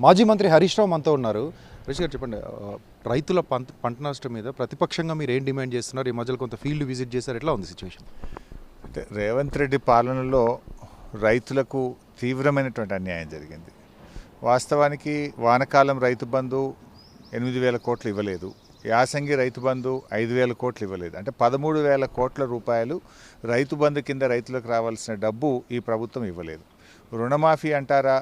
మాజీ మంత్రి హరీష్ రావు మనతో ఉన్నారు. హరీష్ గారు చెప్పండి, రైతుల పంట నష్టం మీద ప్రతిపక్షంగా మీరు ఏం డిమాండ్ చేస్తున్నారు? ఈ మధ్యలో కొంత ఫీల్డ్ విజిట్ చేశారు, ఎట్లా ఉంది సిచ్యువేషన్? అంటే రేవంత్ రెడ్డి పాలనలో రైతులకు తీవ్రమైనటువంటి అన్యాయం జరిగింది. వాస్తవానికి వానకాలం రైతు బంధు 8,000 కోట్లు ఇవ్వలేదు, యాసంగి రైతు బంధు 5,000 కోట్లు ఇవ్వలేదు. అంటే 13,000 కోట్ల రూపాయలు రైతు బంధు కింద రైతులకు రావాల్సిన డబ్బు ఈ ప్రభుత్వం ఇవ్వలేదు. రుణమాఫీ అంటారా,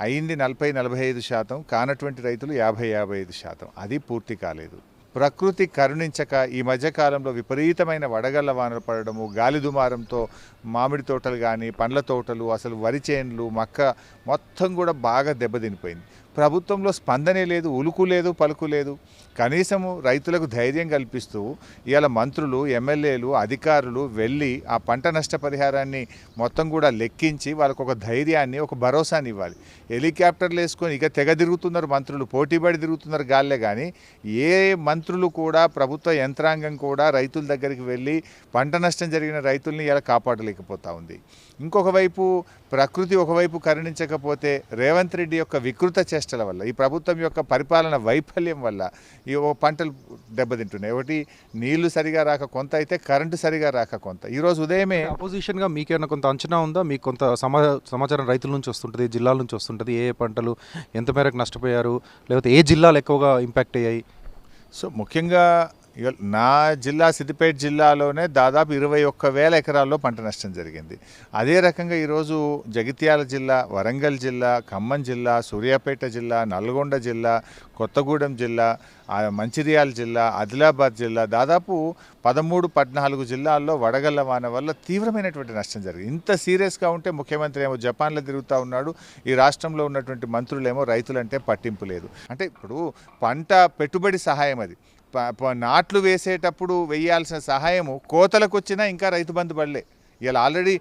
అయింది 40-45%, కానటువంటి రైతులు 50-55%, అది పూర్తి కాలేదు. ప్రకృతి కరుణించక ఈ మధ్యకాలంలో విపరీతమైన వడగళ్ల వానలు పడడము, గాలి దుమారంతో మామిడి తోటలు కానీ పండ్ల తోటలు, అసలు వరి చేన్లు, మక్క మొత్తం కూడా బాగా దెబ్బతినిపోయింది. ప్రభుత్వంలో స్పందనే లేదు, ఉలుకు లేదు, పలుకు లేదు. కనీసము రైతులకు ధైర్యం కల్పిస్తూ ఇవాళ మంత్రులు, ఎమ్మెల్యేలు, అధికారులు వెళ్ళి ఆ పంట నష్టపరిహారాన్ని మొత్తం కూడా లెక్కించి వాళ్ళకు ఒక ధైర్యాన్ని, ఒక భరోసాని ఇవ్వాలి. హెలికాప్టర్లు వేసుకొని ఇక తెగ తిరుగుతున్నారు మంత్రులు, పోటీపడి తిరుగుతున్నారు గాల్లే. కానీ ఏ మంత్రులు కూడా, ప్రభుత్వ యంత్రాంగం కూడా రైతుల దగ్గరికి వెళ్ళి పంట నష్టం జరిగిన రైతుల్ని ఇలా కాపాడలేకపోతూ ఉంది. ఇంకొక వైపు ప్రకృతి ఒకవైపు కరుణించకపోతే రేవంత్ రెడ్డి యొక్క వికృత చేష్టల వల్ల, ఈ ప్రభుత్వం యొక్క పరిపాలన వైఫల్యం వల్ల ఈ పంటలు దెబ్బతింటున్నాయి. ఒకటి నీళ్లు సరిగా రాక కొంత అయితే, కరెంటు సరిగా రాక కొంత. ఈరోజు ఉదయమే అపోజిషన్గా మీకేమైనా కొంత అంచనా ఉందా? మీకు కొంత సమాచారం రైతుల నుంచి వస్తుంటుంది, జిల్లాల నుంచి వస్తుంటుంది, ఏ పంటలు ఎంత మేరకు నష్టపోయారు, లేకపోతే ఏ జిల్లాలు ఎక్కువగా ఇంపాక్ట్ అయ్యాయి? సో ముఖ్యంగా నా జిల్లా సిద్దిపేట జిల్లాలోనే దాదాపు 21,000 ఎకరాల్లో పంట నష్టం జరిగింది. అదే రకంగా ఈరోజు జగిత్యాల జిల్లా, వరంగల్ జిల్లా, ఖమ్మం జిల్లా, సూర్యాపేట జిల్లా, నల్గొండ జిల్లా, కొత్తగూడెం జిల్లా, మంచిర్యాల జిల్లా, ఆదిలాబాద్ జిల్లా, దాదాపు 13-14 జిల్లాల్లో వడగళ్ల వాన వల్ల తీవ్రమైనటువంటి నష్టం జరిగింది. ఇంత సీరియస్గా ఉంటే ముఖ్యమంత్రి ఏమో జపాన్లో తిరుగుతూ ఉన్నాడు, ఈ రాష్ట్రంలో ఉన్నటువంటి మంత్రులేమో రైతులంటే పట్టింపు లేదు. అంటే ఇప్పుడు పంట పెట్టుబడి సహాయం, అది నాట్లు వేసేటప్పుడు వేయాల్సిన సహాయము కోతలకు వచ్చినా ఇంకా రైతు బంధు పడలే. ఇలా ఆల్రెడీ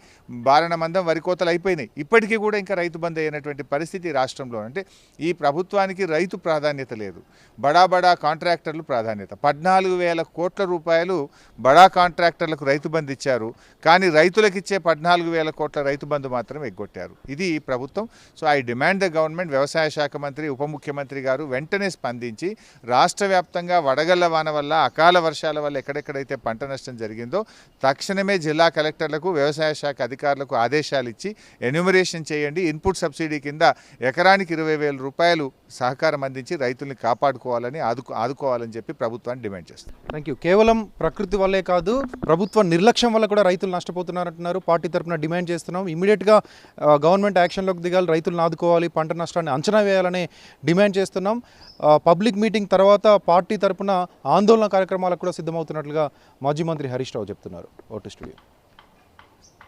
బారణ మందం వరి కోతలు అయిపోయినాయి, ఇప్పటికీ కూడా ఇంకా రైతు బంద్ అయినటువంటి పరిస్థితి రాష్ట్రంలో. అంటే ఈ ప్రభుత్వానికి రైతు ప్రాధాన్యత లేదు, బడా కాంట్రాక్టర్లు ప్రాధాన్యత. 14,000 కోట్ల రూపాయలు బడా కాంట్రాక్టర్లకు రైతు బంద్ ఇచ్చారు, కానీ రైతులకు ఇచ్చే 14,000 కోట్ల రైతు బంధు మాత్రం ఎగ్గొట్టారు. ఇది ఈ ప్రభుత్వం. So I demand the government, వ్యవసాయ శాఖ మంత్రి, ఉప ముఖ్యమంత్రి గారు వెంటనే స్పందించి రాష్ట్ర వ్యాప్తంగా వడగళ్ల వాన వల్ల, అకాల వర్షాల వల్ల ఎక్కడెక్కడైతే పంట నష్టం జరిగిందో తక్షణమే జిల్లా కలెక్టర్లకు, వ్యవసాయ శాఖ అధికారులకు ఆదేశాలు ఇచ్చి ఎన్యూమరేషన్ చేయండి. ఇన్పుట్ సబ్సిడీ కింద ఎకరానికి 20,000 రూపాయలు సహకారం అందించి రైతుల్ని కాపాడుకోవాలని, ఆదుకోవాలని చెప్పి ప్రభుత్వాన్ని డిమాండ్ చేస్తారు. Thank you. కేవలం ప్రకృతి వల్లే కాదు, ప్రభుత్వ నిర్లక్ష్యం వల్ల కూడా రైతులు నష్టపోతున్నారంటున్నారు. పార్టీ తరఫున డిమాండ్ చేస్తున్నాం, ఇమీడియట్గా గవర్నమెంట్ యాక్షన్లోకి దిగాలి, రైతులను ఆదుకోవాలి, పంట నష్టాన్ని అంచనా వేయాలని డిమాండ్ చేస్తున్నాం. పబ్లిక్ మీటింగ్ తర్వాత పార్టీ తరఫున ఆందోళన కార్యక్రమాలకు కూడా సిద్ధమవుతున్నట్లుగా మాజీ మంత్రి హరీష్ రావు చెప్తున్నారు. Vote studio.